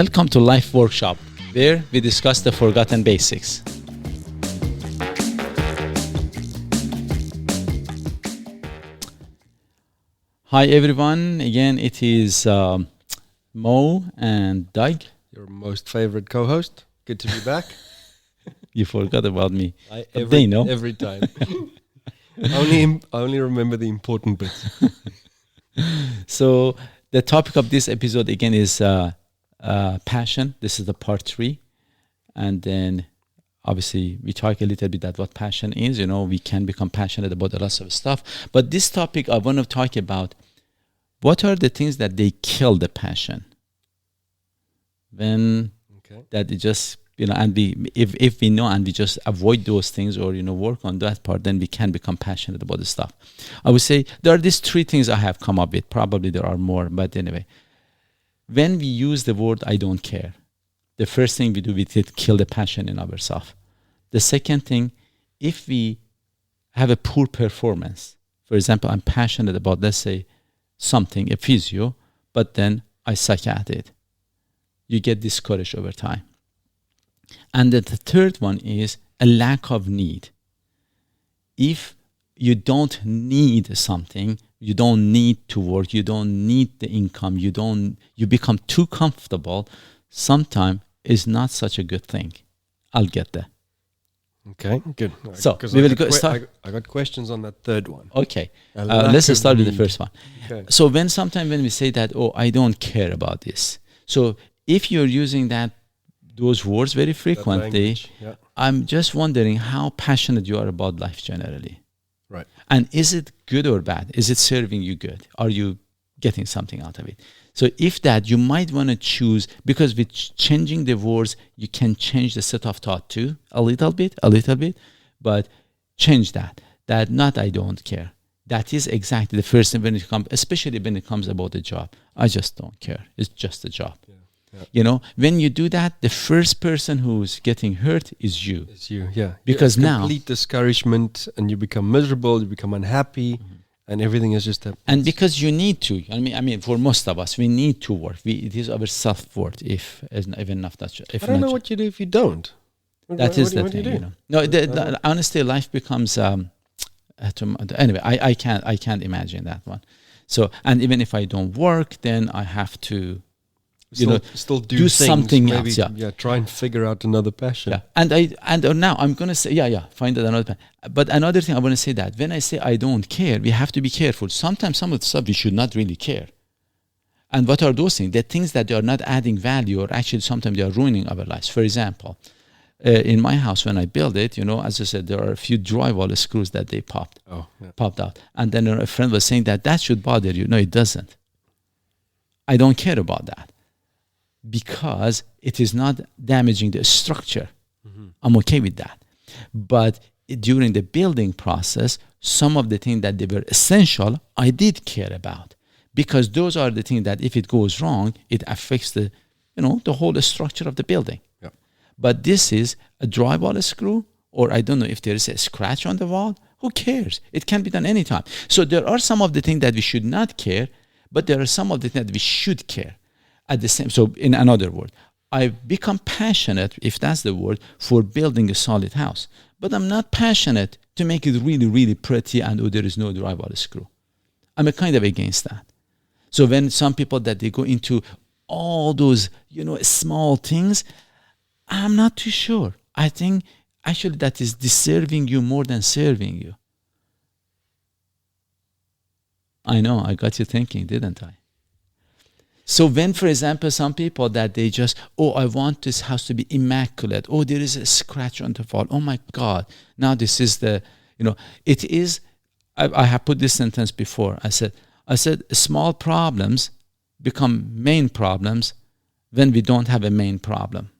Welcome to Life Workshop, where we discuss the forgotten basics. Hi everyone, again it is Mo and Doug. Your most favorite co-host. Good to be back. You forgot about me. They know. Every time. I only remember the important bits. So the topic of this episode again is passion. This is the part 3. And then obviously we talk a little bit about what passion is. You know, we can become passionate about a lot of stuff. But this topic I want to talk about, what are the things that they kill the passion? When that it just, you know, and if we know and we just avoid those things or, you know, work on that part, then we can become passionate about the stuff. I would say there are these 3 things I have come up with. Probably there are more, but anyway. When we use the word I don't care, the first thing we do, we kill the passion in ourselves. The second thing, if we have a poor performance, for example, I'm passionate about, let's say, something, a physio, but then I suck at it. You get discouraged over time. And then the third one is a lack of need. If you don't need something, you don't need to work, you don't need the income, you become too comfortable, sometimes is not such a good thing. I'll get there. Okay, good. So we will start. I got questions on that third one. Okay, let's start with the first one. Okay. So sometimes when we say that, oh, I don't care about this. So if you're using those words very frequently, I'm just wondering how passionate you are about life generally. Right. And is it good or bad? Is it serving you good? Are you getting something out of it? So if that, you might want to choose, because with changing the words, you can change the set of thought too, a little bit, but change that not I don't care. That is exactly the first thing when it comes, especially when it comes about the job. I just don't care. It's just a job. Yeah. Yeah. You know, when you do that, the first person who's getting hurt is you. It's you, yeah. Because now complete discouragement, and you become miserable, you become unhappy, and everything is just and because you need to. I mean, for most of us, we need to work. It is our self-worth. Even if that's, I don't know what you do if you don't. That is the thing, you know. No, honestly, life becomes. Anyway, I can't imagine that one. So, and even if I don't work, then I have to. Still do something maybe, else. Yeah, try and figure out another passion. Yeah, and now I'm gonna say, find out another passion. But another thing I want to say that when I say I don't care, we have to be careful. Sometimes some of the stuff we should not really care. And what are those things? The things that they are not adding value, or actually sometimes they are ruining our lives. For example, in my house when I built it, you know, as I said, there are a few drywall screws that they popped out, and then a friend was saying that should bother you. No, it doesn't. I don't care about that, because it is not damaging the structure. I'm okay with that. But during the building process, some of the things that they were essential, I did care about, because those are the things that if it goes wrong, it affects the whole structure of the building. Yep. But this is a drywall screw, or I don't know if there is a scratch on the wall. Who cares? It can be done anytime. So there are some of the things that we should not care, but there are some of the things that we should care. So in another word, I become passionate, if that's the word, for building a solid house. But I'm not passionate to make it really, really pretty and there is no drywall screw. I'm kind of against that. So when some people that they go into all those, small things, I'm not too sure. I think actually that is deserving you more than serving you. I know, I got you thinking, didn't I? So when, for example, some people that they just, I want this house to be immaculate. Oh, there is a scratch on the wall. Oh my God. Now this is it is, I have put this sentence before. I said, small problems become main problems when we don't have a main problem.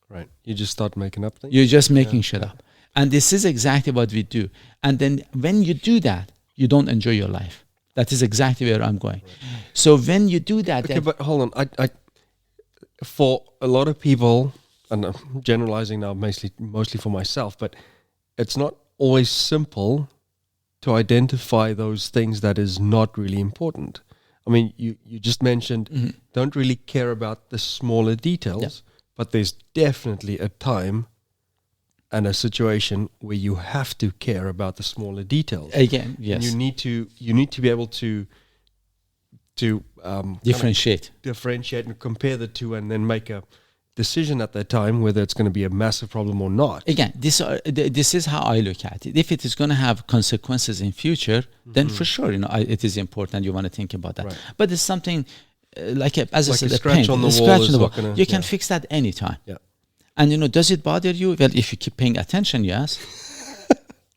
Right. You just start making up things. You're just making shit up. And this is exactly what we do. And then when you do that, you don't enjoy your life. That is exactly where I'm going. Right. So when you do that... Okay, but hold on. I for a lot of people, and I'm generalizing now mostly for myself, but it's not always simple to identify those things that is not really important. I mean, you just mentioned don't really care about the smaller details, but there's definitely a time and a situation where you have to care about the smaller details. Again, yes. And you need to be able to differentiate and compare the two, and then make a decision at that time whether it's going to be a massive problem or not. Again, this is how I look at it. If it is going to have consequences in future, then for sure, it is important. You want to think about that. Right. But it's something as I said, a scratch on the wall. You can fix that anytime. Yeah. And does it bother you? Well, if you keep paying attention, yes.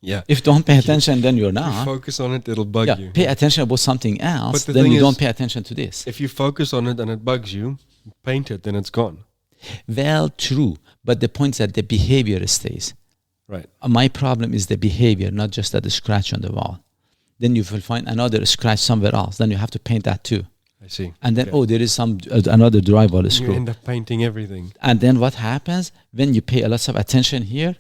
Yeah. If don't pay attention, then you're not. If you focus on it, it'll bug you. Pay attention about something else, then you don't pay attention to this. If you focus on it and it bugs you, paint it, then it's gone. Well, true. But the point is that the behavior stays. Right. My problem is the behavior, not just that the scratch on the wall. Then you will find another scratch somewhere else. Then you have to paint that too. I see. And then, there is another drywall screw. You end up painting everything. And then what happens when you pay a lot of attention here,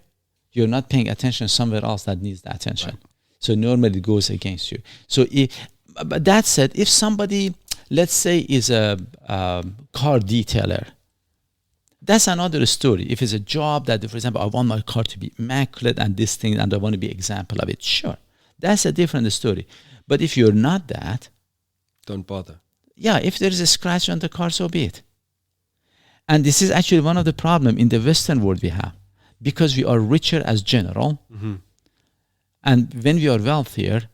you're not paying attention somewhere else that needs the attention. Right. So normally it goes against you. So but that said, if somebody, let's say, is a car detailer, that's another story. If it's a job that, for example, I want my car to be immaculate and this thing, and I want to be example of it, sure. That's a different story. But if you're not that, don't bother. Yeah, if there is a scratch on the car, so be it. And this is actually one of the problems in the Western world we have. Because we are richer as general, and when we are wealthier,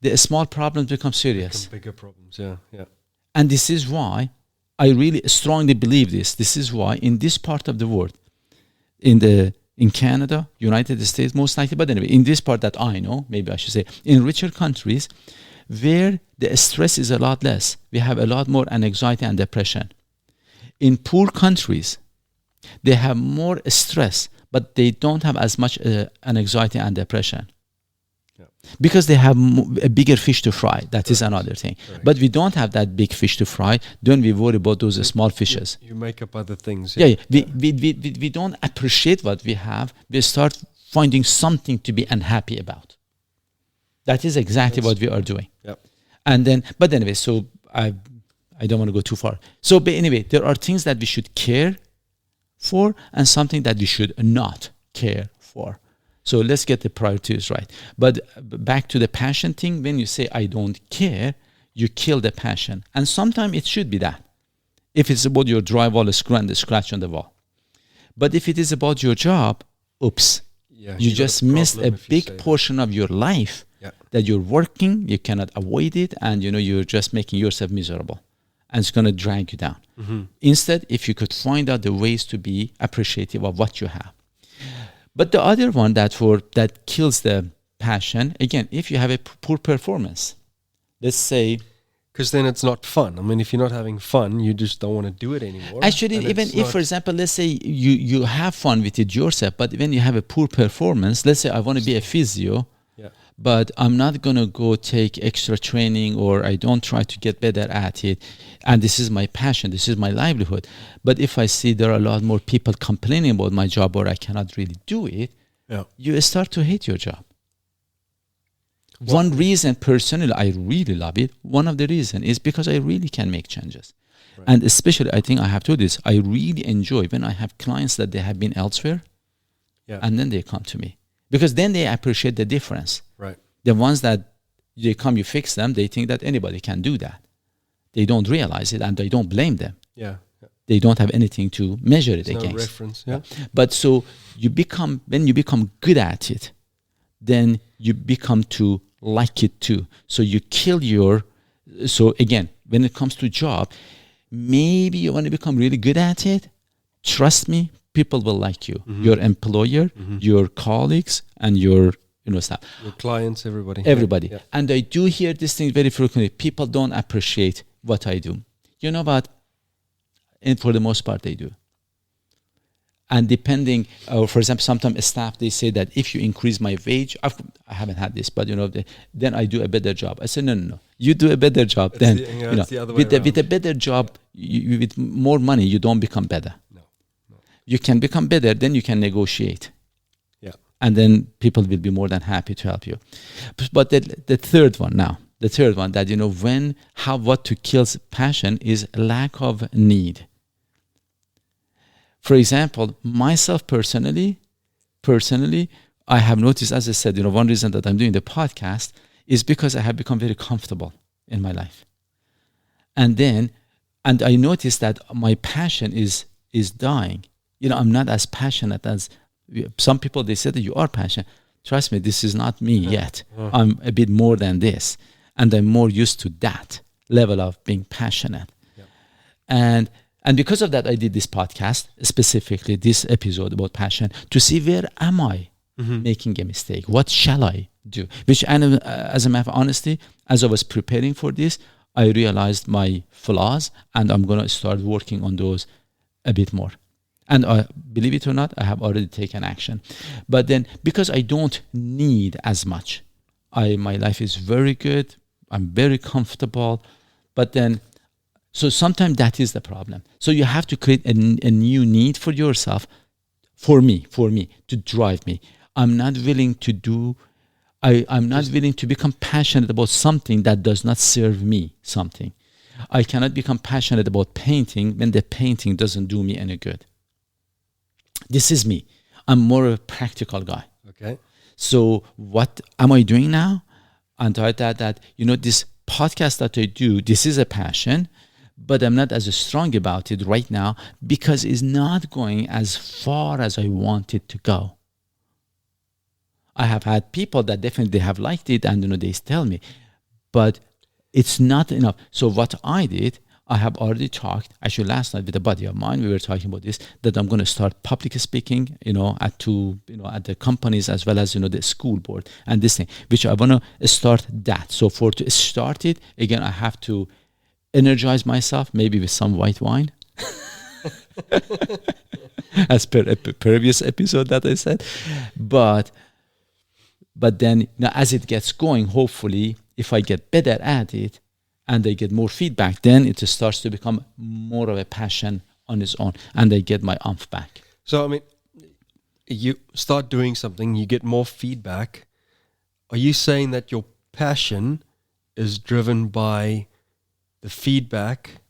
the small problems become serious. Become bigger problems, yeah. And this is why I really strongly believe this. This is why in this part of the world, in Canada, United States, most likely, but anyway, in this part that I know, maybe I should say, in richer countries, where the stress is a lot less, we have a lot more anxiety and depression. In poor countries, they have more stress, but they don't have as much anxiety and depression. Yeah. Because they have a bigger fish to fry. That is another thing. Correct. But we don't have that big fish to fry. Then we worry about those small fishes. You make up other things. Yeah. We don't appreciate what we have. We start finding something to be unhappy about. That is exactly what we are doing. Yep. And then, but anyway, so I don't want to go too far. So but anyway, there are things that we should care for and something that we should not care for. So let's get the priorities right. But back to the passion thing, when you say I don't care, you kill the passion. And sometimes it should be that. If it's about your drywall screw and the scratch on the wall. But if it is about your job, oops. Yeah, you just missed a big portion of your life that you're working, you cannot avoid it, and you're just making yourself miserable. And it's going to drag you down. Mm-hmm. Instead, if you could find out the ways to be appreciative of what you have. But the other one that kills the passion, again, if you have a poor performance, let's say... Because then it's not fun. I mean, if you're not having fun, you just don't want to do it anymore. Actually, even if, for example, let's say you have fun with it yourself, but when you have a poor performance, let's say I want to be a physio, but I'm not going to go take extra training, or I don't try to get better at it. And this is my passion. This is my livelihood. But if I see there are a lot more people complaining about my job, or I cannot really do it, you start to hate your job. One reason, personally, I really love it. One of the reasons is because I really can make changes. Right. And especially, I think I have to do this. I really enjoy when I have clients that they have been elsewhere, and then they come to me. Because then they appreciate the difference. Right. The ones that they come, you fix them, they think that anybody can do that. They don't realize it, and they don't blame them. Yeah. They don't have anything to measure it against. No reference. Yeah. But so when you become good at it, then you become to like it too. So you kill so again, when it comes to job, maybe you want to become really good at it. Trust me, people will like you. Mm-hmm. Your employer, your colleagues, and your staff. Your clients, everybody. Yeah. And I do hear this thing very frequently. People don't appreciate what I do. You know what? And for the most part, they do. And depending, for example, sometimes staff, they say that if you increase my wage, I haven't had this, but then I do a better job. I say, no. You do a better job. Then, with a better job, with more money, you don't become better. No. You can become better, then you can negotiate. Yeah. And then people will be more than happy to help you. But the third one now, The third one, that what to kills passion is lack of need. For example, myself personally, I have noticed, as I said, one reason that I'm doing the podcast is because I have become very comfortable in my life. And I noticed that my passion is dying. I'm not as passionate as some people. They said that you are passionate. Trust me, this is not me yet. I'm a bit more than this. And I'm more used to that level of being passionate. Yeah. And because of that, I did this podcast, specifically this episode about passion, to see where am I making a mistake? What shall I do? As a matter of honesty, as I was preparing for this, I realized my flaws, and I'm going to start working on those a bit more. And believe it or not, I have already taken action. But then, because I don't need as much, my life is very good. I'm very comfortable. But then, so sometimes that is the problem. So you have to create a new need for yourself, for me, to drive me. I'm not willing to do, I'm not willing to become passionate about something that does not serve me something. I cannot become passionate about painting when the painting doesn't do me any good. This is me. I'm more of a practical guy. Okay. So what am I doing now? And I thought that, this podcast that I do, this is a passion, but I'm not as strong about it right now because it's not going as far as I want it to go. I have had people that definitely have liked it, and they tell me, but it's not enough. So what I did, I have already talked, actually last night with a buddy of mine, we were talking about this, that I'm going to start public speaking, at the companies as well as, the school board and this thing, which I want to start that. So to start it, again, I have to energize myself, maybe with some white wine, as per a previous episode that I said. But then, as it gets going, hopefully, if I get better at it, and I get more feedback, then it starts to become more of a passion on its own, and I get my oomph back. So, you start doing something, you get more feedback. Are you saying that your passion is driven by the feedback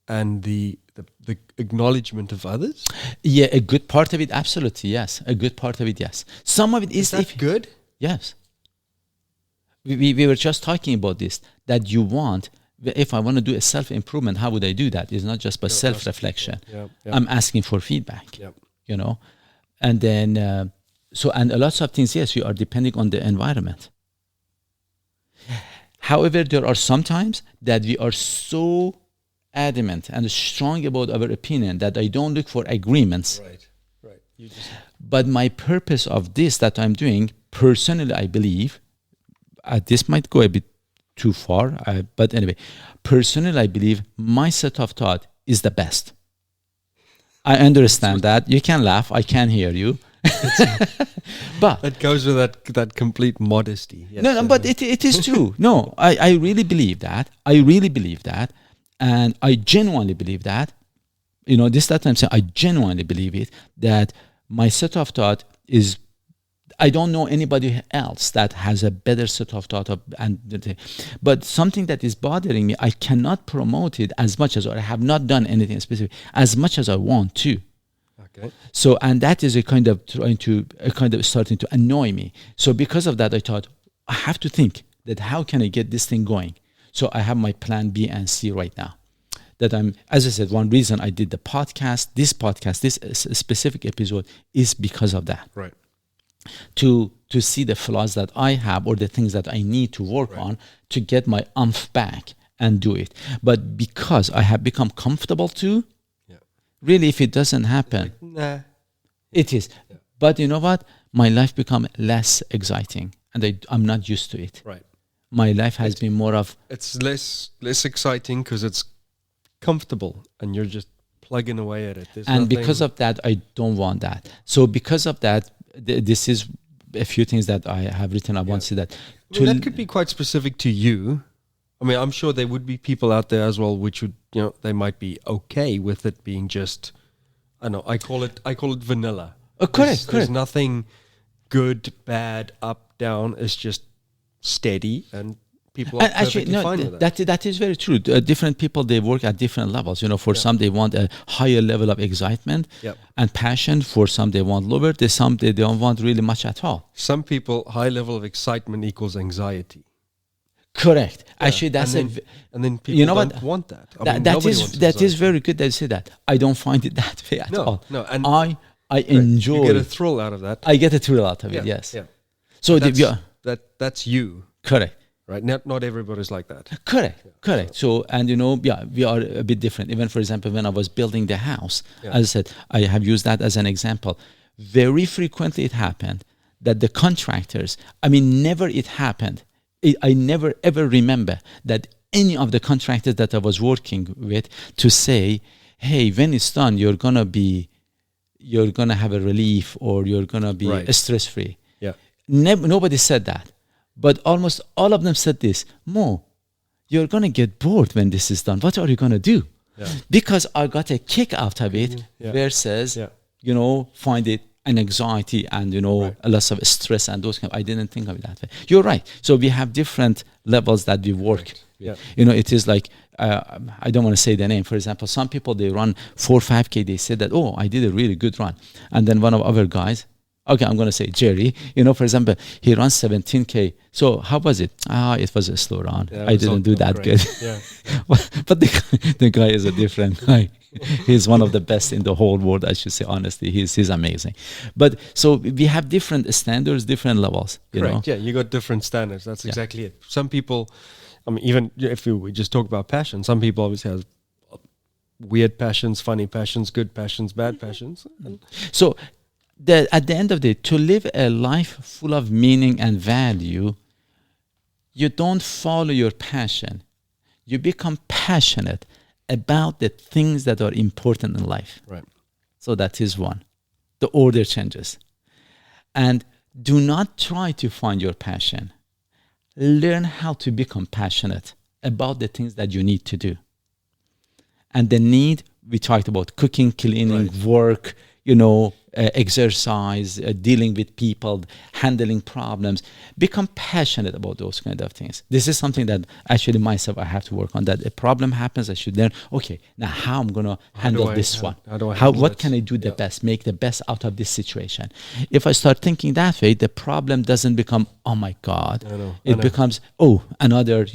and the acknowledgement of others? Yeah, a good part of it, absolutely, yes. A good part of it, yes. Some of it is that good? Yes. We were just talking about this, that you want, if I want to do a self-improvement, how would I do that? It's not just by self-reflection. Yeah. I'm asking for feedback, Yeah. And then, and a lot of things, yes, you are depending on the environment. However, there are some times that we are so adamant and strong about our opinion that I don't look for agreements. Right. But my purpose of this that I'm doing, personally, I believe, this might go a bit too far, but anyway, personally, I believe my set of thought is the best. I understand that. You can laugh. I can hear you. But that goes with that complete modesty. Yes, no, but it is true. No, I really believe that. And I genuinely believe that. That I'm saying, I genuinely believe it, that my set of thought is, I don't know anybody else that has a better set of thought but something that is bothering me, I cannot promote it as much as, or I have not done anything specific as much as I want to. Okay. So, and that is starting to annoy me. So because of that, I thought I have to think that how can I get this thing going? So I have my plan B and C right now. That as I said, one reason I did the podcast, this specific episode is because of that. Right. To see the flaws that I have or the things that I need to work on to get my oomph back and do it. But because I have become comfortable too, really, if it doesn't happen, nah. It is. Yeah. But you know what? My life become less exciting, and I'm not used to it. Right. My life has been more of... It's less exciting because it's comfortable, and you're just plugging away at it. And because of that, I don't want that. So because of that, this is a few things that I have written. I want to say that. That could be quite specific to you. I'm sure there would be people out there as well, which would, they might be okay with it being just, I don't know, I call it vanilla. Correct. There's nothing good, bad, up, down. It's just steady and people are And actually, perfectly no, fine with that. that is very true. Different people, they work at different levels. You know, for some they want a higher level of excitement Yep. and passion. For some they want lower. Some they don't want really much at all. Some people, high level of excitement equals anxiety. Correct. Yeah. Actually, that's and then people you know don't what? want that. I that mean, that nobody is wants that is anxiety. very good that you say that. I don't find it that way at all. No, and I right, enjoy. You get a thrill out of that. I get a thrill out of it. Yes. Yeah. So That's you, correct. right? Not everybody's like that. Correct. So, and we are a bit different. Even for example, when I was building the house, Yeah. as I said, I have used that as an example. Very frequently it happened that the contractors, never it happened. I never ever remember that any of the contractors that I was working with to say, hey, when it's done, you're gonna have a relief, or you're gonna be Right. stress free. Yeah. Nobody said that, but almost all of them said this: Mo, you're gonna get bored when this is done. What are you gonna do? Yeah. Because I got a kick out of it, Yeah. versus Yeah. find it an anxiety and Right. a lot of stress and those kind. I didn't think of it that way. You're right. So we have different levels that we work. Yeah. It is like I don't want to say the name. For example, some people they run 4 5K. They said that, oh, I did a really good run, and then one of our guys. Okay, I'm going to say Jerry. For example, he runs 17K. So how was it? It was a slow run. Yeah, I it's didn't not do that great. good. Yeah. But the guy is a different guy. He's one of the best in the whole world, I should say, honestly. He's amazing. But so we have different standards, different levels, you know. Correct. Yeah, you got different standards. That's Yeah. exactly it. Some people, even if we just talk about passion, some people obviously have weird passions, funny passions, good passions, bad passions. So at the end of the day, to live a life full of meaning and value, you don't follow your passion. You become passionate about the things that are important in life. Right. So that is one. The order changes. And do not try to find your passion. Learn how to become passionate about the things that you need to do. And the need, we talked about cooking, cleaning, Right. work, exercise, dealing with people, handling problems. Become passionate about those kind of things. This is something that actually myself I have to work on. That a problem happens, I should learn. Okay, now how I'm gonna handle this one? how do I handle What it? can I do the Yeah. best? Make the best out of this situation. If I start thinking that way, the problem doesn't become, oh my God. I know. It becomes, another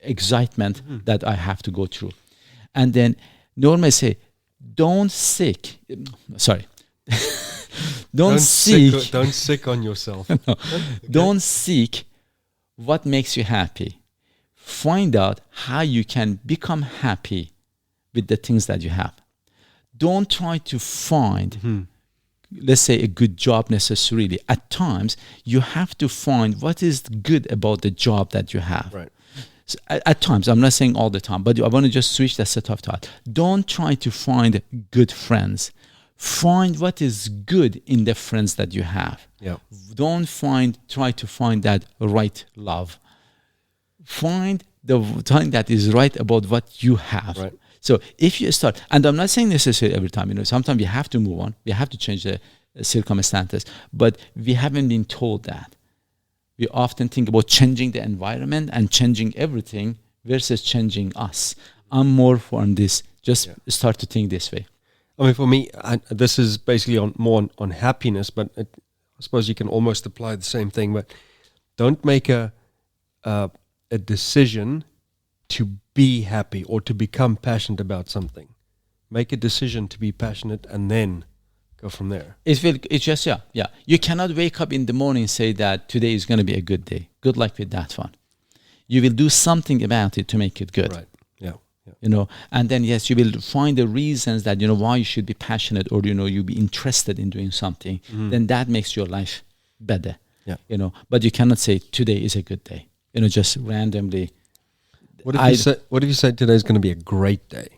excitement that I have to go through. And then normally say, don't seek. Sorry. Don't seek. Don't sick on yourself. Don't seek what makes you happy. Find out how you can become happy with the things that you have. Don't try to find, let's say, a good job necessarily. At times, you have to find what is good about the job that you have. Right. So at times, I'm not saying all the time, but I want to just switch that set of thought. Don't try to find good friends. Find what is good in the friends that you have. Yeah. Don't try to find that right love. Find the thing that is right about what you have. Right. So if you start, and I'm not saying necessarily every time, sometimes you have to move on, we have to change the circumstances, but we haven't been told that. We often think about changing the environment and changing everything versus changing us. I'm more on this, just start to think this way. For me, this is basically more on happiness, but I suppose you can almost apply the same thing. But don't make a decision to be happy or to become passionate about something. Make a decision to be passionate and then go from there. It's just, yeah. You cannot wake up in the morning and say that today is going to be a good day. Good luck with that one. You will do something about it to make it good. Right. And then yes, you will find the reasons that why you should be passionate, or you'll be interested in doing something. Then that makes your life better. Yeah. But you cannot say today is a good day. Just randomly. What if you say today is going to be a great day?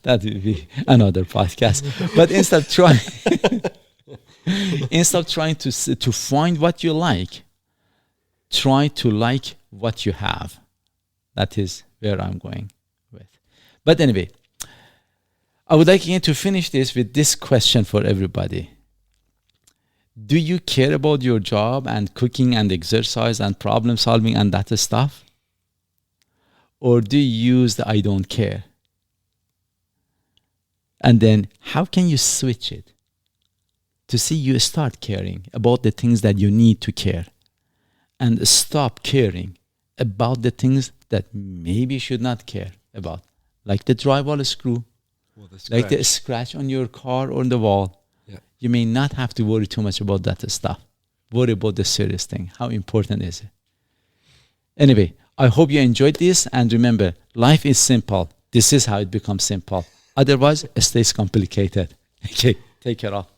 That would be another podcast. But instead of trying to find what you like, try to like what you have. That is where I'm going with. But anyway, I would like again to finish this with this question for everybody. Do you care about your job and cooking and exercise and problem solving and that stuff? Or do you use the I don't care? And then how can you switch it to see you start caring about the things that you need to care and stop caring about the things that maybe you should not care about, like the drywall screw, like the scratch on your car or on the wall. Yeah. You may not have to worry too much about that stuff. Worry about the serious thing. How important is it? Anyway, I hope you enjoyed this, and remember, life is simple. This is how it becomes simple. Otherwise, it stays complicated. Okay, take care all.